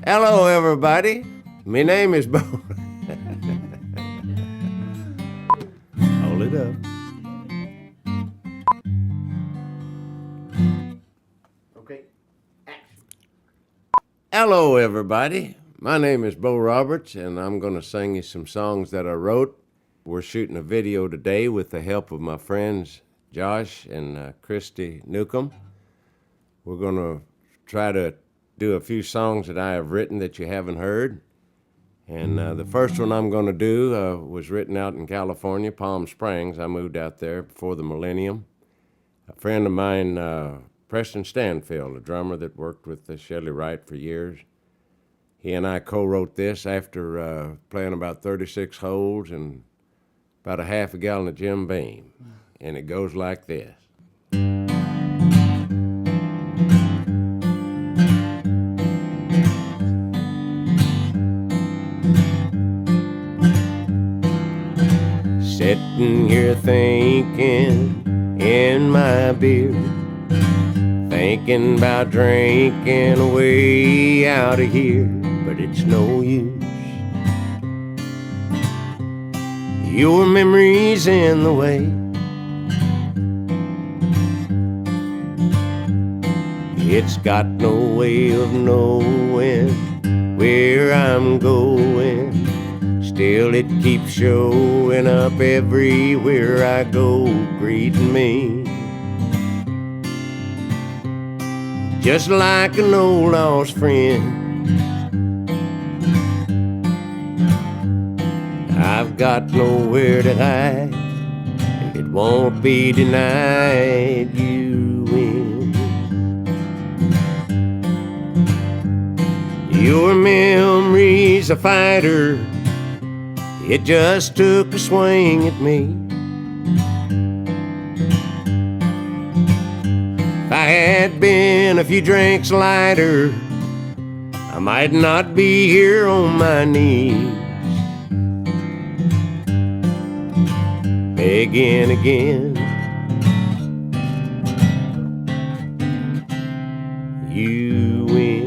Hello, everybody. My name is Bo. Hold it up. Okay. Action. Hello, everybody. My name is Bo Roberts, and I'm going to sing you some songs that I wrote. We're shooting a video today with the help of my friends Josh and Christy Newcom. We're going to try to do a few songs that I have written that you haven't heard. And the first one I'm going to do was written out in California, Palm Springs. I moved out there before the millennium. A friend of mine, Preston Stanfield, a drummer that worked with Shelley Wright for years, he and I co-wrote this after playing about 36 holes and about a half a gallon of Jim Beam. And it goes like this. Sitting here thinking in my beer, thinking about drinking way out of here, but it's no use. Your memory's in the way. It's got no way of knowing where I'm going. Still it keeps showing up everywhere I go, greeting me just like an old lost friend. I've got nowhere to hide, and it won't be denied. You win. Your memory's a fighter. It just took a swing at me. If I had been a few drinks lighter, I might not be here on my knees, begging again. You win.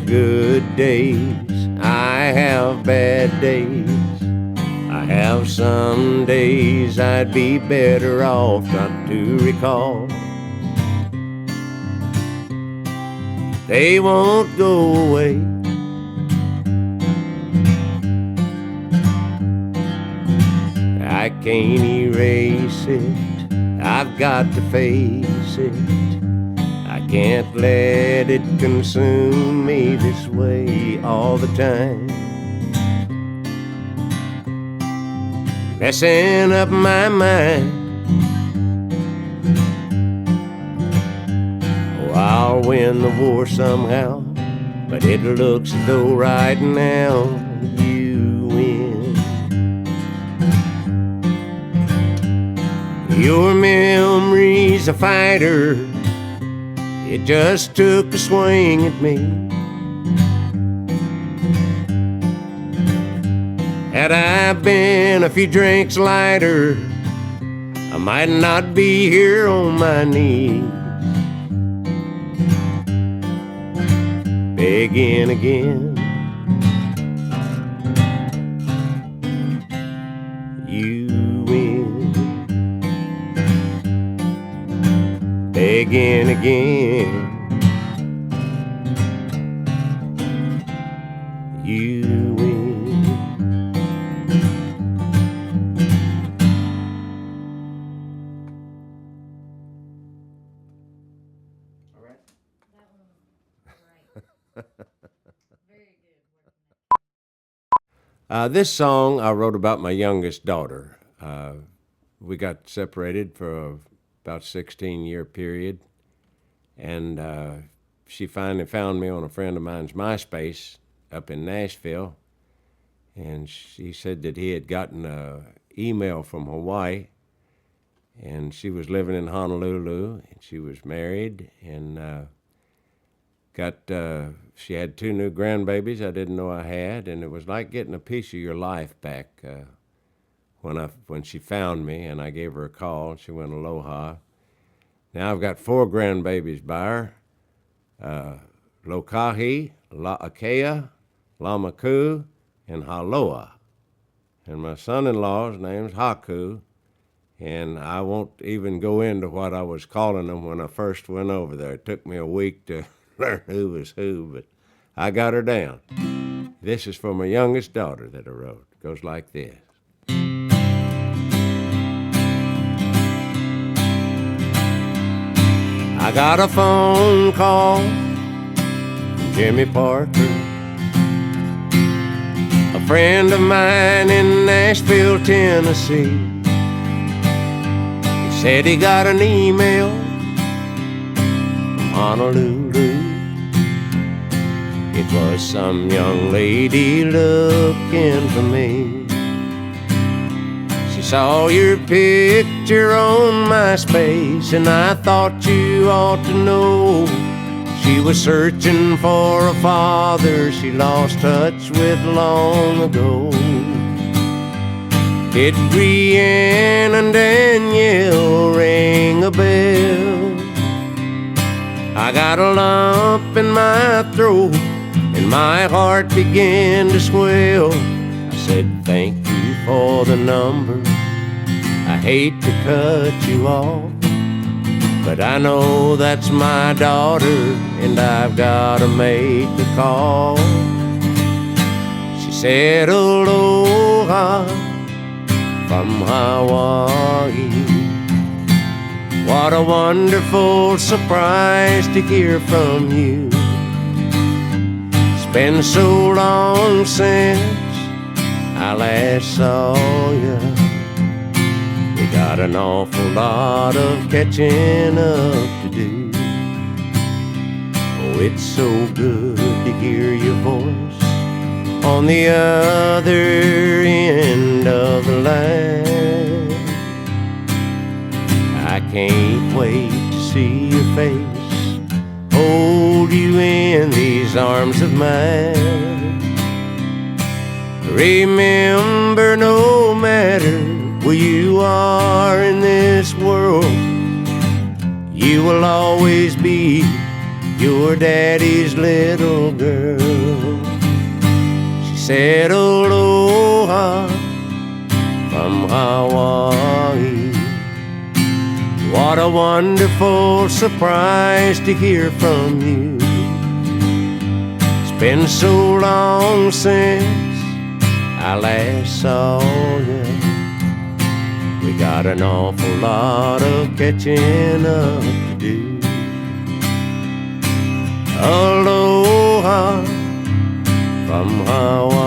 Good days, I have bad days. I have some days I'd be better off not to recall. They won't go away. I can't erase it, I've got to face it. I can't let it consume me this way all the time, messing up my mind. Oh, I'll win the war somehow, but it looks as though right now you win. Your memory's a fighter. It just took a swing at me. Had I been a few drinks lighter, I might not be here on my knees, begging again. You win. Begging again. You win. All right. That one was right. Very good. This song I wrote about my youngest daughter. We got separated for about 16-year period, and she finally found me on a friend of mine's MySpace up in Nashville, and she said that he had gotten an email from Hawaii, and she was living in Honolulu, and she was married, and she had 2 new grandbabies I didn't know I had, and it was like getting a piece of your life back. when she found me, and I gave her a call, and she went aloha. Now I've got 4 grandbabies by her. Lokahi, La'akea, Lamaku, and Haloa. And my son-in-law's name's Haku, and I won't even go into what I was calling them when I first went over there. It took me a week to learn who was who, but I got her down. This is for my youngest daughter that I wrote. It goes like this. I got a phone call from Jimmy Parker, a friend of mine in Nashville, Tennessee. He said he got an email from Honolulu. It was some young lady looking for me. She saw your picture on MySpace, and I thought you ought to know. She was searching for a father she lost touch with long ago. Did Brienne and Danielle ring a bell? I got a lump in my throat, and my heart began to swell. I said, thank you for the number. I hate to cut you off, but I know that's my daughter, and I've gotta make the call. She said, aloha from Hawaii. What a wonderful surprise to hear from you. It's been so long since I last saw you. We got an awful lot of catching up to do. Oh, it's so good to hear your voice on the other end of the line. I can't wait to see your face, hold you in these arms of mine. Remember, no matter where you are in this world, you will always be your daddy's little girl. She said, aloha from Hawaii. What a wonderful surprise to hear from you. It's been so long since I last saw you. We got an awful lot of catching up to do. Aloha from Hawaii.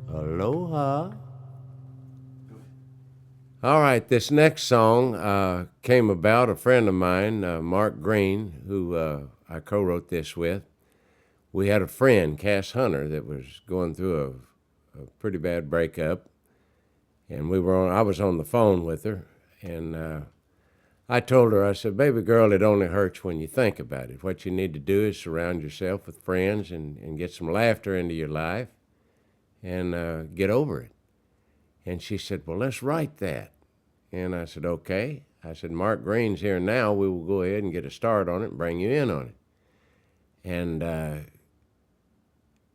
Aloha. All right, this next song came about. A friend of mine, Mark Green, who I co-wrote this with. We had a friend, Cass Hunter, that was going through a pretty bad breakup, and I was on the phone with her, and I told her, I said, baby girl, it only hurts when you think about it. What you need to do is surround yourself with friends and get some laughter into your life and get over it. And she said, well, let's write that. And I said, okay. I said, Mark Green's here now. We will go ahead and get a start on it and bring you in on it. And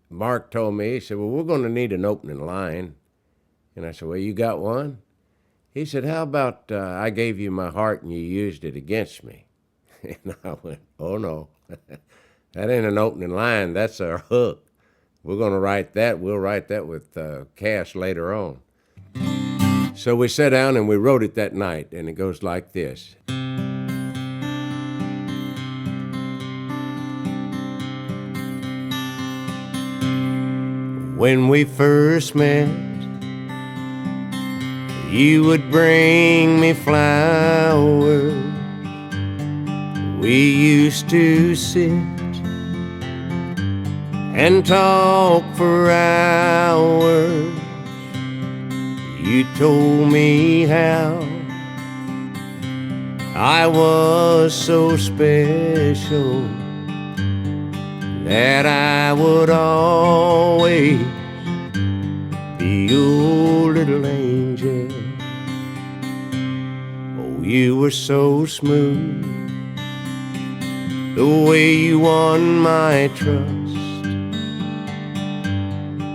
Mark told me, he said, well, we're going to need an opening line. And I said, well, you got one? He said, how about I gave you my heart and you used it against me? And I went, oh, no. That ain't an opening line. That's our hook. We're going to write that. We'll write that with Cass later on. So we sat down and we wrote it that night, and it goes like this. When we first met, you would bring me flowers. We used to sit and talk for hours. You told me how I was so special that I would always be your little angel. Oh, you were so smooth, the way you won my trust.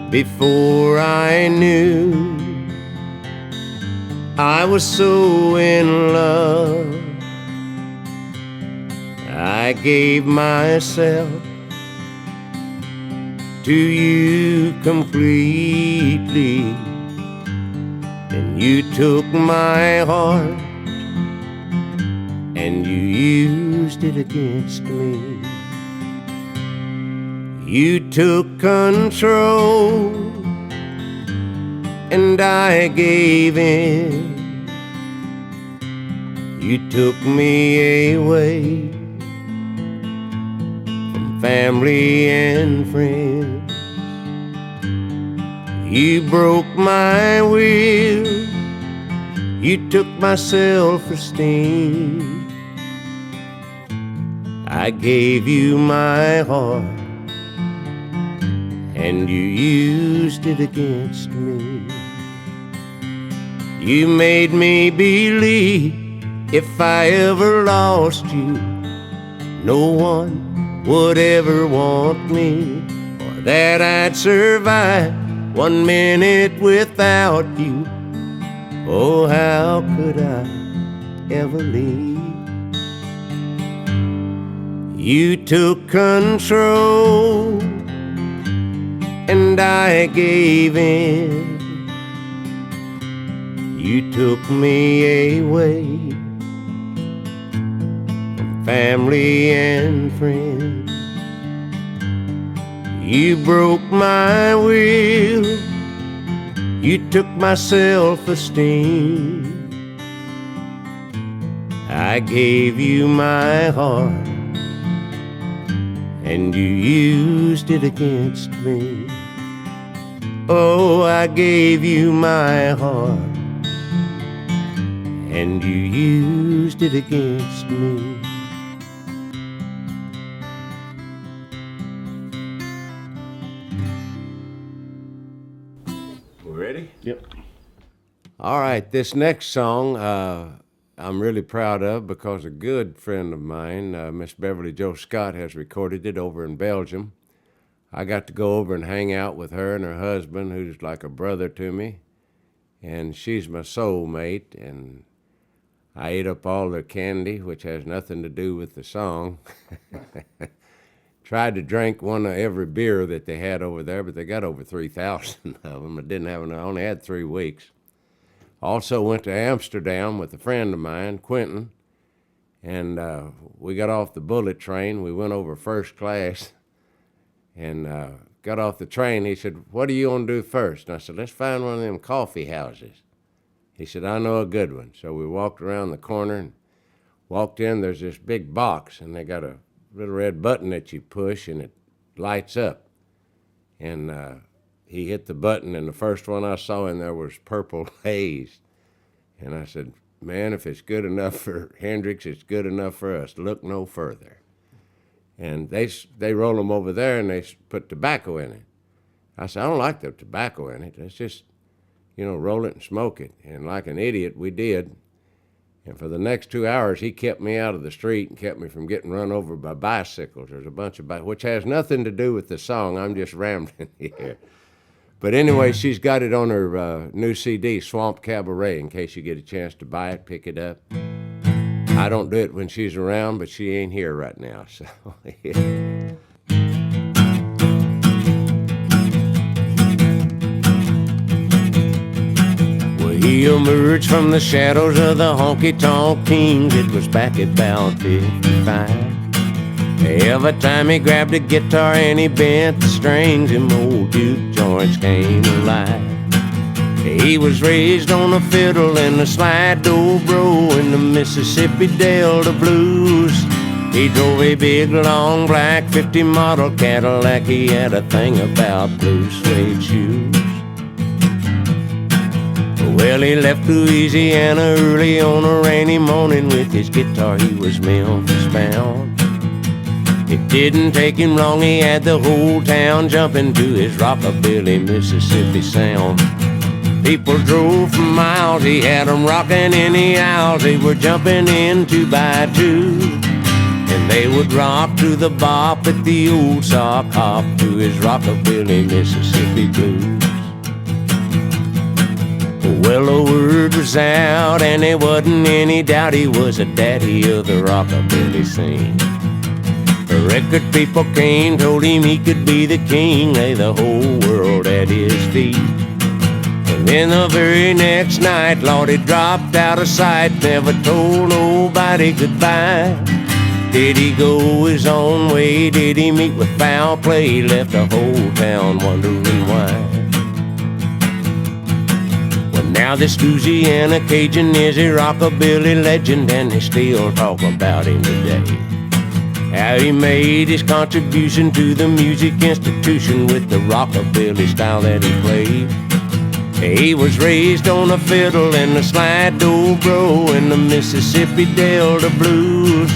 Before I knew I was so in love, I gave myself to you completely, and you took my heart and you used it against me. You took control and I gave in. You took me away from family and friends. You broke my will. You took my self-esteem. I gave you my heart and you used it against me. You made me believe if I ever lost you, no one would ever want me, or that I'd survive 1 minute without you. Oh, how could I ever leave? You took control and I gave in. You took me away from family and friends. You broke my will. You took my self-esteem. I gave you my heart and you used it against me. Oh, I gave you my heart and you used it against me. We ready? Yep. All right, this next song I'm really proud of because a good friend of mine, Miss Beverly Jo Scott, has recorded it over in Belgium. I got to go over and hang out with her and her husband, who's like a brother to me, and she's my soulmate, and I ate up all their candy, which has nothing to do with the song. Tried to drink one of every beer that they had over there, but they got over 3,000 of them. I only had 3 weeks. Also went to Amsterdam with a friend of mine, Quentin, and we got off the bullet train. We went over first class and got off the train. He said, "What do you want to do first?" And I said, "Let's find one of them coffee houses." He said, "I know a good one." So we walked around the corner and walked in. There's this big box, and they got a little red button that you push, and it lights up. And he hit the button, and the first one I saw in there was Purple Haze. And I said, "Man, if it's good enough for Hendrix, it's good enough for us. Look no further." And they roll them over there, and they put tobacco in it. I said, "I don't like the tobacco in it. Let's just, roll it and smoke it." And like an idiot, we did. And for the next 2 hours, he kept me out of the street and kept me from getting run over by bicycles. There's a bunch of which has nothing to do with the song. I'm just rambling here. But anyway, she's got it on her new CD, Swamp Cabaret, in case you get a chance to buy it, pick it up. I don't do it when she's around, but she ain't here right now, so yeah. He emerged from the shadows of the honky-tonk kings. It was back at about 55. Every time he grabbed a guitar and he bent the strings, them old juke joints came alive. He was raised on a fiddle and a slide dobro in the Mississippi Delta blues. He drove a big, long, black 50 model Cadillac. He had a thing about blue suede shoes. Well, he left Louisiana early on a rainy morning with his guitar. He was Memphis bound. It didn't take him long, he had the whole town jumping to his Rockabilly, Mississippi sound. People drove for miles, he had them rocking in the aisles. They were jumping in 2 by 2, and they would rock to the bop at the old sock hop to his Rockabilly, Mississippi blues. Well, the word was out, and there wasn't any doubt he was a daddy of the Rockabilly scene. The record people came, told him he could be the king, lay the whole world at his feet. And then the very next night, Lord, he dropped out of sight, never told nobody goodbye. Did he go his own way? Did he meet with foul play? Left the whole town wondering why. Well, now this Louisiana Cajun is a Rockabilly legend, and they still talk about him today. How he made his contribution to the music institution with the Rockabilly style that he played. He was raised on a fiddle and a slide dobro in the Mississippi Delta blues.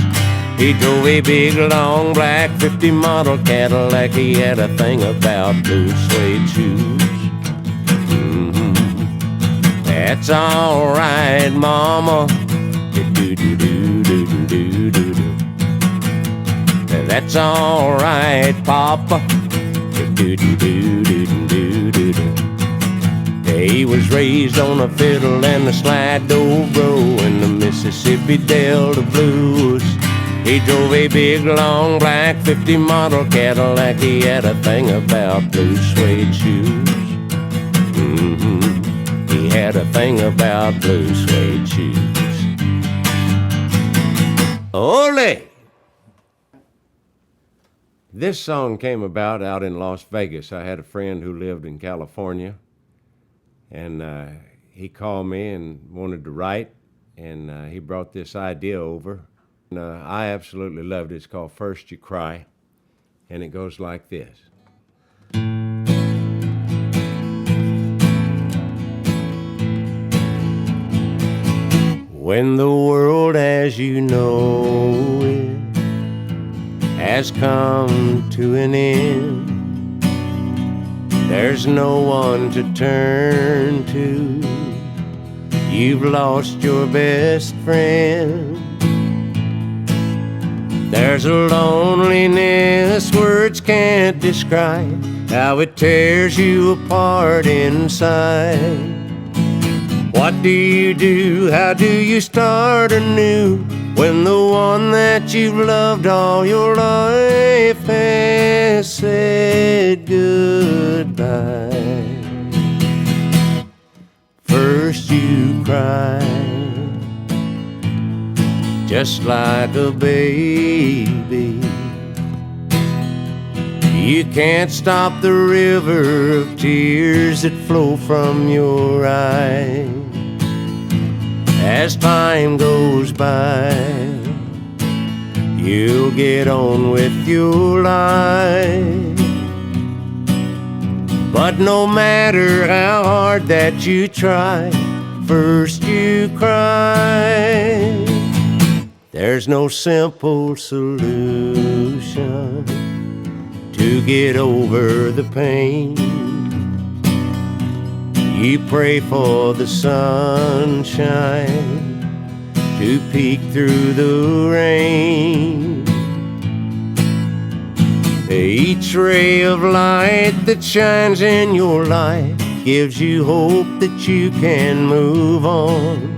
He drove a big, long, black 50 model Cadillac. He had a thing about blue suede shoes. That's all right, mama. Do-do-do-do-do-do-do-do. That's all right, papa. Do-do-do-do-do-do-do. He was raised on a fiddle and a slide dobro in the Mississippi Delta blues. He drove a big, long, black 50 model Cadillac. He had a thing about blue suede shoes. He had a thing about blue suede shoes. Ole! This song came about out in Las Vegas. I had a friend who lived in California, and he called me and wanted to write, and he brought this idea over. And, I absolutely loved it. It's called First You Cry, and it goes like this. When the world as you know it has come to an end, there's no one to turn to. You've lost your best friend. There's a loneliness words can't describe, how it tears you apart inside. What do you do? How do you start anew when the one that you've loved all your life has said goodbye? First you cry, just like a baby. You can't stop the river of tears that flow from your eyes. As time goes by, you'll get on with your life. But no matter how hard that you try, first you cry. There's no simple solution to get over the pain. You pray for the sunshine to peek through the rain. Each ray of light that shines in your life gives you hope that you can move on.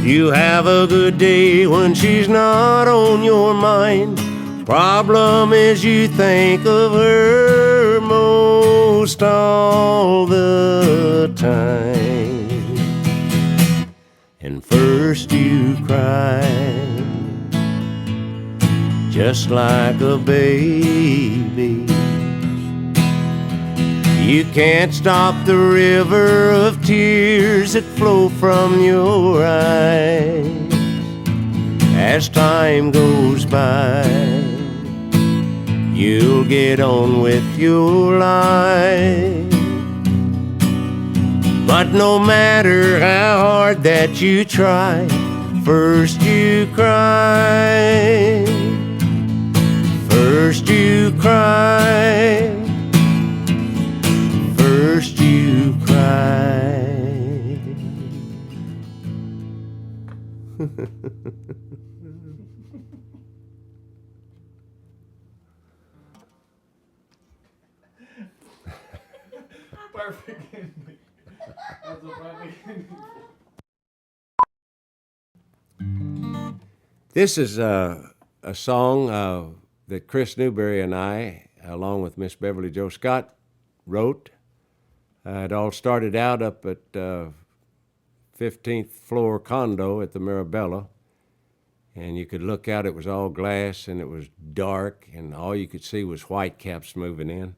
You have a good day when she's not on your mind. Problem is you think of her most all the time. And first you cry, just like a baby. You can't stop the river of tears that flow from your eyes. As time goes by, you'll get on with your life. But no matter how hard that you try, first you cry. First you cry, first you cry. Perfect ending. That's a perfect ending. This is a song that Chris Newberry and I, along with Miss Beverly Jo Scott, wrote. It all started out up at 15th floor condo at the Mirabella, and you could look out. It was all glass, and it was dark, and all you could see was whitecaps moving in.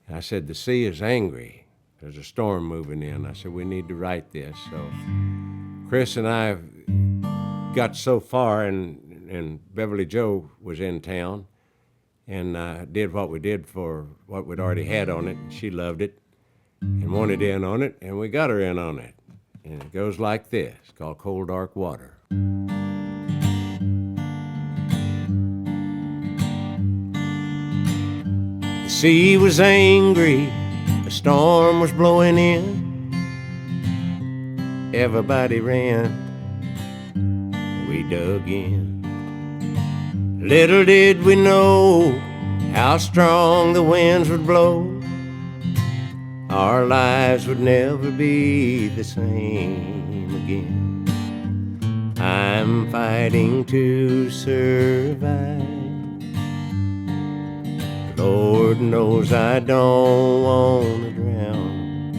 And I said, the sea is angry. There's a storm moving in. I said, we need to write this. So Chris and I got so far, and Beverly Jo was in town, and did what we did for what we'd already had on it, and she loved it and wanted in on it, and we got her in on it. And it goes like this. It's called Cold Dark Water. The sea was angry, a storm was blowing in. Everybody ran, we dug in. Little did we know how strong the winds would blow. Our lives would never be the same again. I'm fighting to survive. Lord knows I don't want to drown.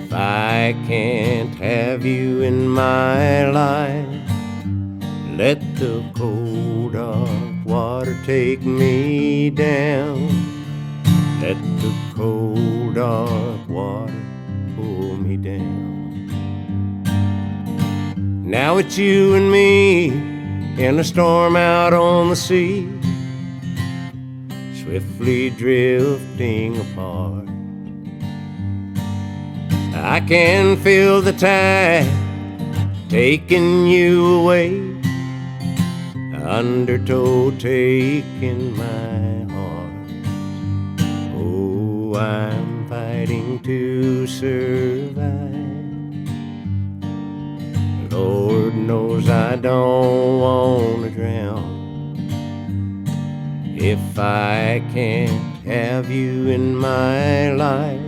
If I can't have you in my life, let the cold dark water take me down. Let the cold dark water pull me down. Now it's you and me in a storm out on the sea, swiftly drifting apart. I can feel the tide taking you away, undertow taking my heart. Oh, I'm fighting to survive. Lord knows I don't want to drown. If I can't have you in my life,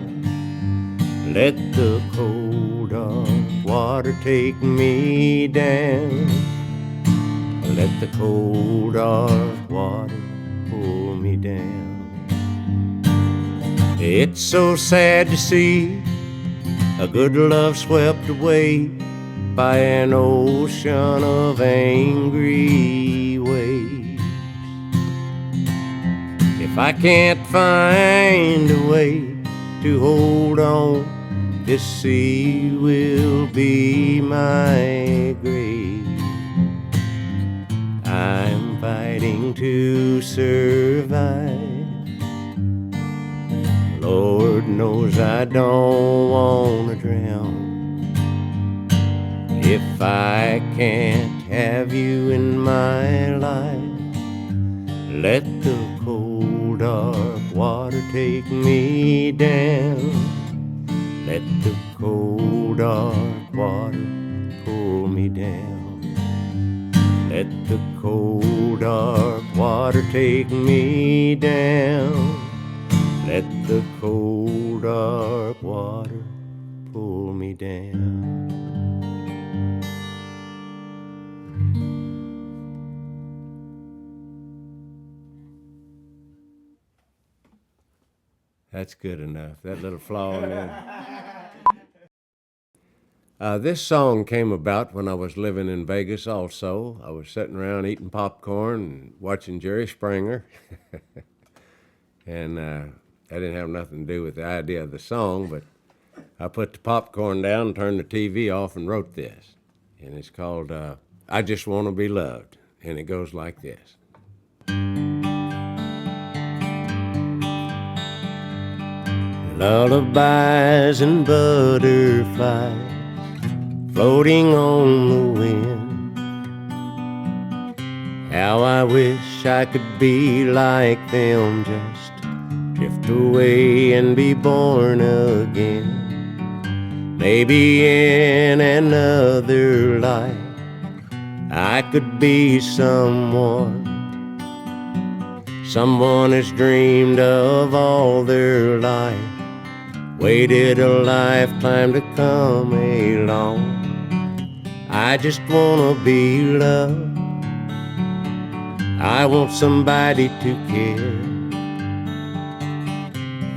let the cold dark water take me down. Let the cold dark water pull me down. It's so sad to see a good love swept away by an ocean of angry waves. If I can't find a way to hold on, this sea will be my grave. I'm fighting to survive. Lord knows I don't want to drown. If I can't have you in my life, let the cold dark water take me down. Let the cold dark water pull me down. Let the cold dark water take me down. Let the cold dark water pull me down. That's good enough. That little flaw in there. This song came about when I was living in Vegas also. I was sitting around eating popcorn and watching Jerry Springer. And that didn't have nothing to do with the idea of the song, but I put the popcorn down, turned the TV off, and wrote this. And it's called I Just Want to Be Loved. And it goes like this. Lullabies and butterflies floating on the wind, How I wish I could be like them, just drift away and be born again. Maybe in another life I could be someone has dreamed of all their life, waited a lifetime to come along. I just wanna be loved. I want somebody to care.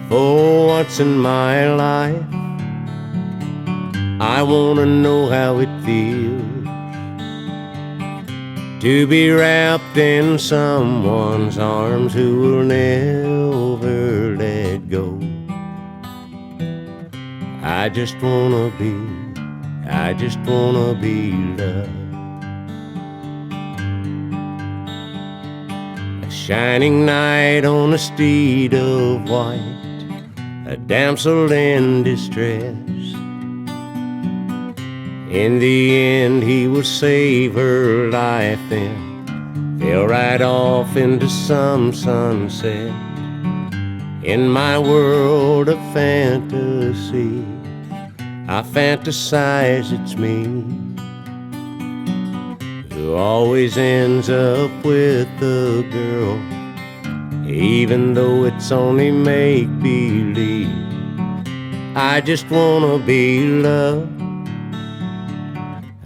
For once in my life, I wanna know how it feels to be wrapped in someone's arms who will never let go. I just wanna be loved. A shining knight on a steed of white, a damsel in distress. In the end he will save her life and fell right off into some sunset. In my world of fantasy, I fantasize it's me who always ends up with the girl, even though it's only make-believe. I just wanna be loved.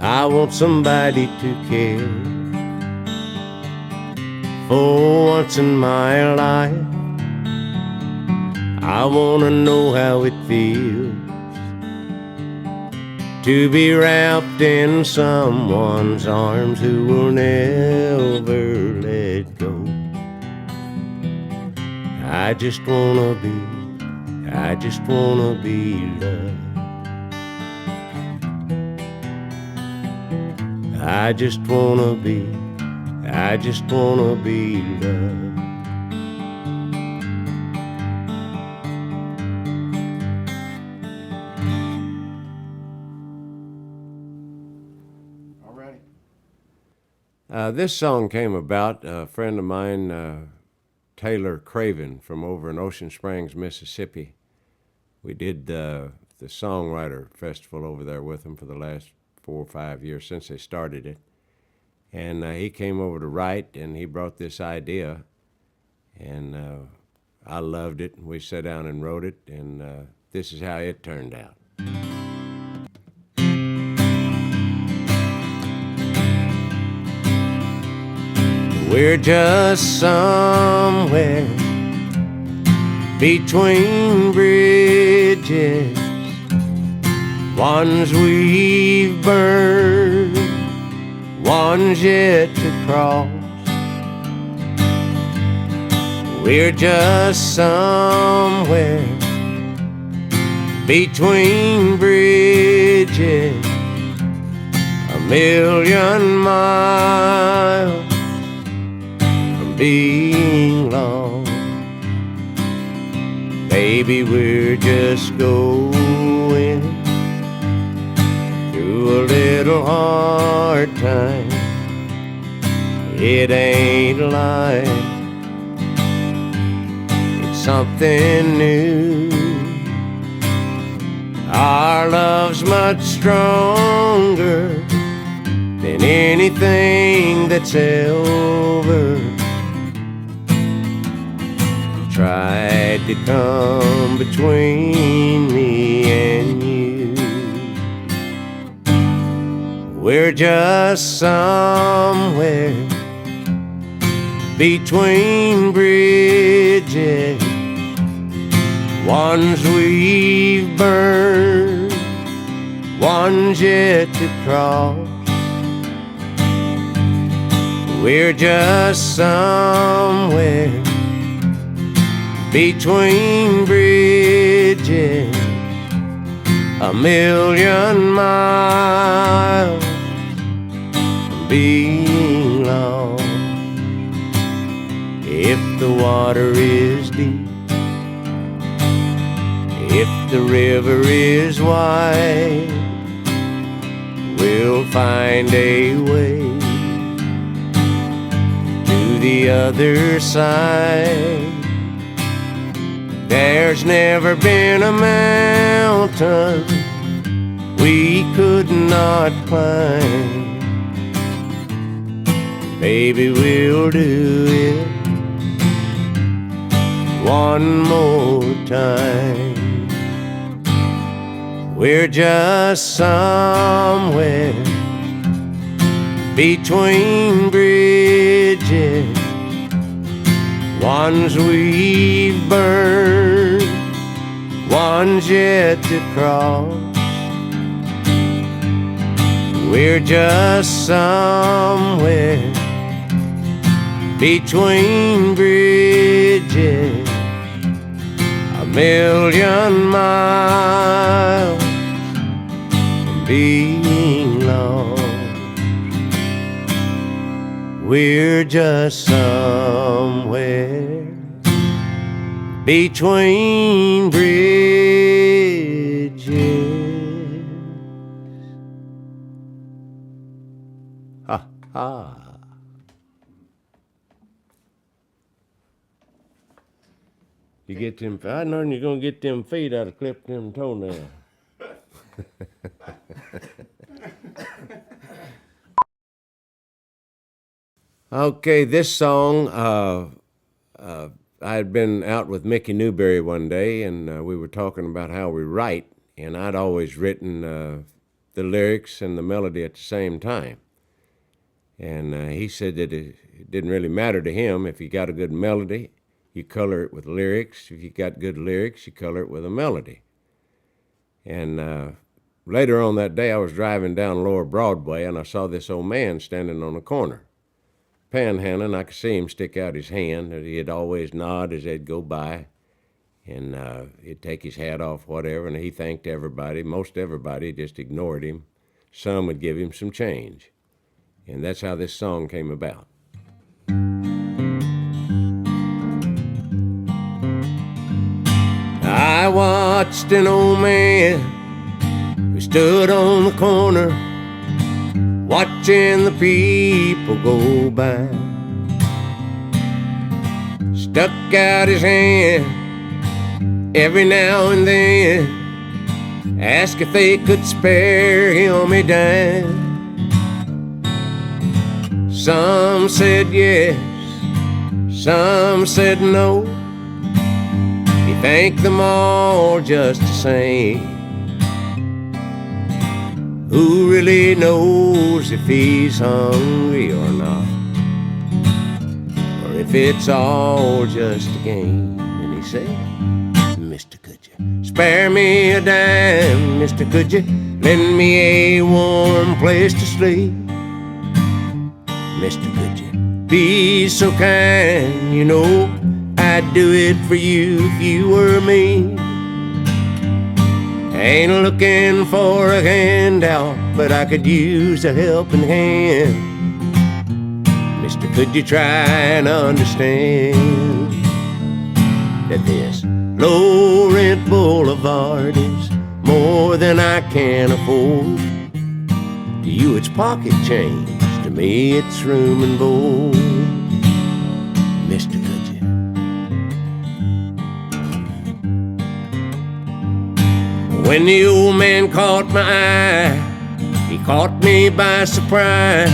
I want somebody to care. For once in my life, I wanna know how it feels to be wrapped in someone's arms who will never let go. I just wanna be loved. I just wanna be loved. This song came about, a friend of mine, Taylor Craven from over in Ocean Springs, Mississippi. We did the Songwriter Festival over there with him for the last 4 or 5 years since they started it. And he came over to write, and he brought this idea, and I loved it. We sat down and wrote it, and this is how it turned out. We're just somewhere between bridges, ones we've burned, ones yet to cross. We're just somewhere between bridges, a million miles from being lost. Baby, we're just going through a little hard time. It ain't life, it's something new. Our love's much stronger than anything that's ever tried to come between me and you. We're just somewhere between bridges, ones we've burned, ones yet to cross. We're just somewhere between bridges, a million miles from being lost. If the water is deep, if the river is wide, we'll find a way. the other side. There's never been a mountain we could not climb. Baby, we'll do it one more time. We're just somewhere between bridges, ones we've burned, ones yet to cross. We're just somewhere between bridges, a million miles from being lost. We're just somewhere between bridges. Ha ha. You get them, I know you're gonna get them feet out of clip them toenails. Okay, this song, I had been out with Mickey Newberry one day, and we were talking about how we write, and I'd always written the lyrics and the melody at the same time. And he said that it didn't really matter to him if you got a good melody, you color it with lyrics. If you got good lyrics, you color it with a melody. And later on that day, I was driving down Lower Broadway, and I saw this old man standing on a corner, panhandling. I could see him stick out his hand. He'd always nod as they'd go by, and he'd take his hat off, whatever, and he thanked everybody. Most everybody just ignored him. Some would give him some change. And that's how this song came about. I watched an old man who stood on the corner, watching the people go by. Stuck out his hand every now and then, asked if they could spare him a dime. Some said yes, some said no. He thanked them all just the same. Who really knows if he's hungry or not, or if it's all just a game? And he said, Mister, could you spare me a dime? Mister, could you lend me a warm place to sleep? Mister, could you be so kind? You know I'd do it for you if you were me. Ain't looking for a handout, but I could use a helping hand. Mister, could you try and understand that this low-rent boulevard is more than I can afford? To you it's pocket change, to me it's room and board. Mister, could you? When the old man caught my eye, he caught me by surprise.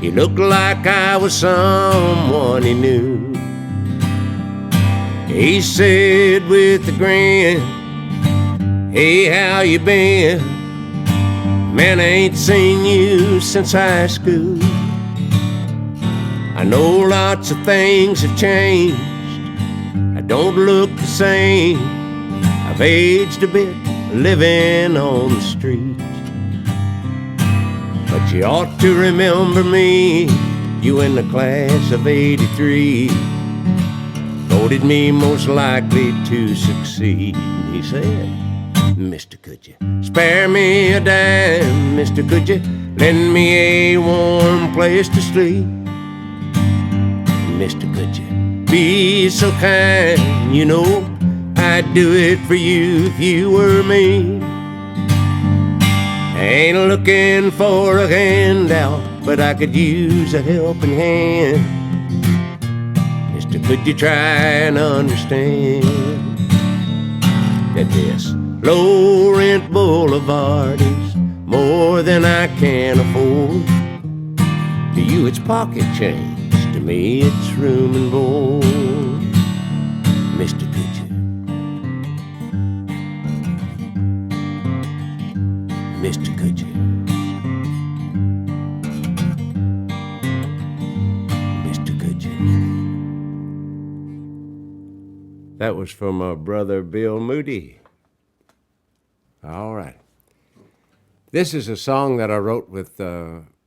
He looked like I was someone he knew. He said with a grin, hey, how you been? Man, I ain't seen you since high school. I know lots of things have changed. I don't look the same. I've aged a bit, living on the street. But you ought to remember me, you in the class of '83. Voted me most likely to succeed. And he said, Mister, could you spare me a dime? Mister, could you lend me a warm place to sleep? Mister, could you be so kind? You know I'd do it for you if you were me. Ain't looking for a handout, but I could use a helping hand. Could you try and understand that this low rent boulevard is more than I can afford? To you it's pocket change, to me it's room and board. Mister, could you? Mister, could you? Mister, could you? That was from my brother Bill Moody. All right. This is a song that I wrote with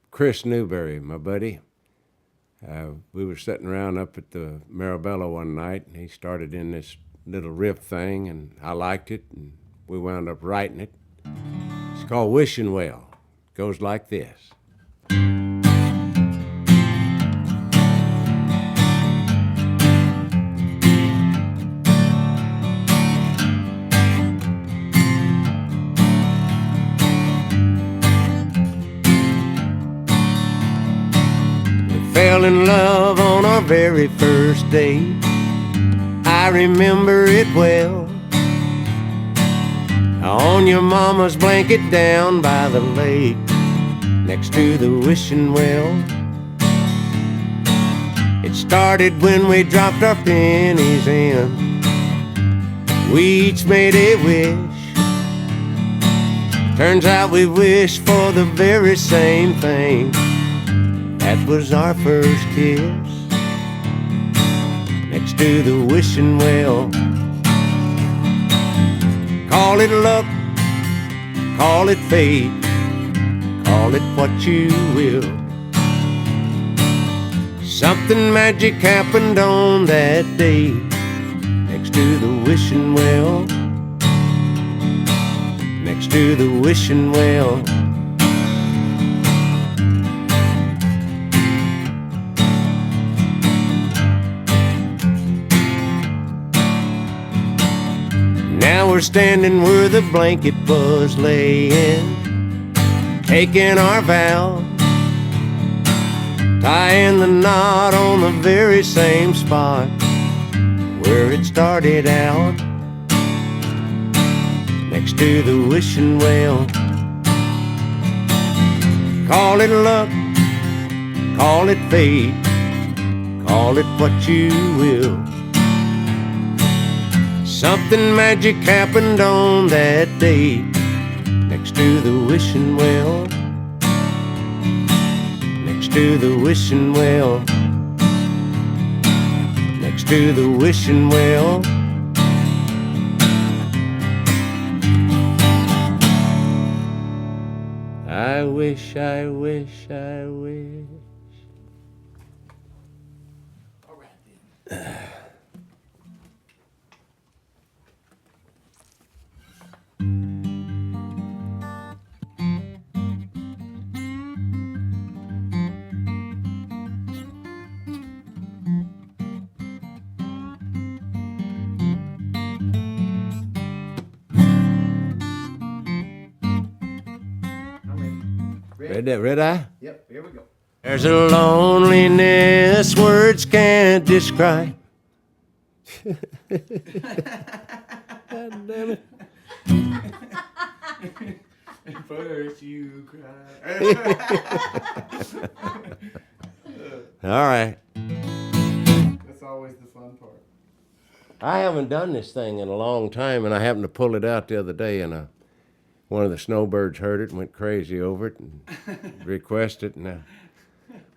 Chris Newberry, my buddy. We were sitting around up at the Marabella one night, and he started in this little riff thing, and I liked it, and we wound up writing it. It's called Wishing Well. It goes like this. Fell in love on our very first date. I remember it well. On your mama's blanket down by the lake, next to the wishing well. It started when we dropped our pennies in. We each made a wish. Turns out we wished for the very same thing. That was our first kiss, next to the wishing well. Call it luck, call it fate, call it what you will. Something magic happened on that day, next to the wishing well, next to the wishing well. Now we're standing where the blanket was laying, taking our vow, tying the knot on the very same spot where it started out, next to the wishing well. Call it luck, call it fate, call it what you will. Something magic happened on that day, next to the wishing well, next to the wishing well, next to the wishing well. I wish, I wish, I wish. All right then. Red eye? Yep, here we go. There's a loneliness words can't describe. God damn it. First you cry. All right. That's always the fun part. I haven't done this thing in a long time, and I happened to pull it out the other day, and one of the snowbirds heard it and went crazy over it and requested it.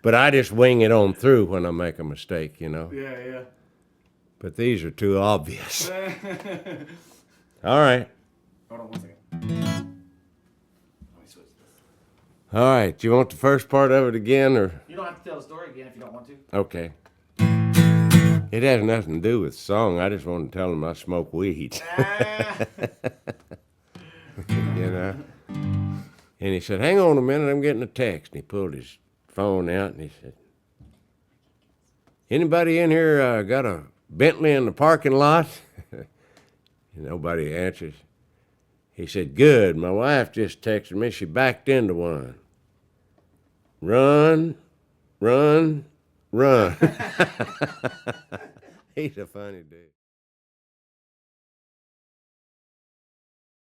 But I just wing it on through when I make a mistake, you know. Yeah, yeah. But these are too obvious. All right. Hold on 1 second. Let me switch this. All right. Do you want the first part of it again, or? You don't have to tell the story again if you don't want to. Okay. It has nothing to do with song. I just want to tell them I smoke weed. You know? And he said, hang on a minute, I'm getting a text. And he pulled his phone out and he said, anybody in here got a Bentley in the parking lot? And nobody answers. He said, good, my wife just texted me, she backed into one. Run, run, run. He's a funny dude.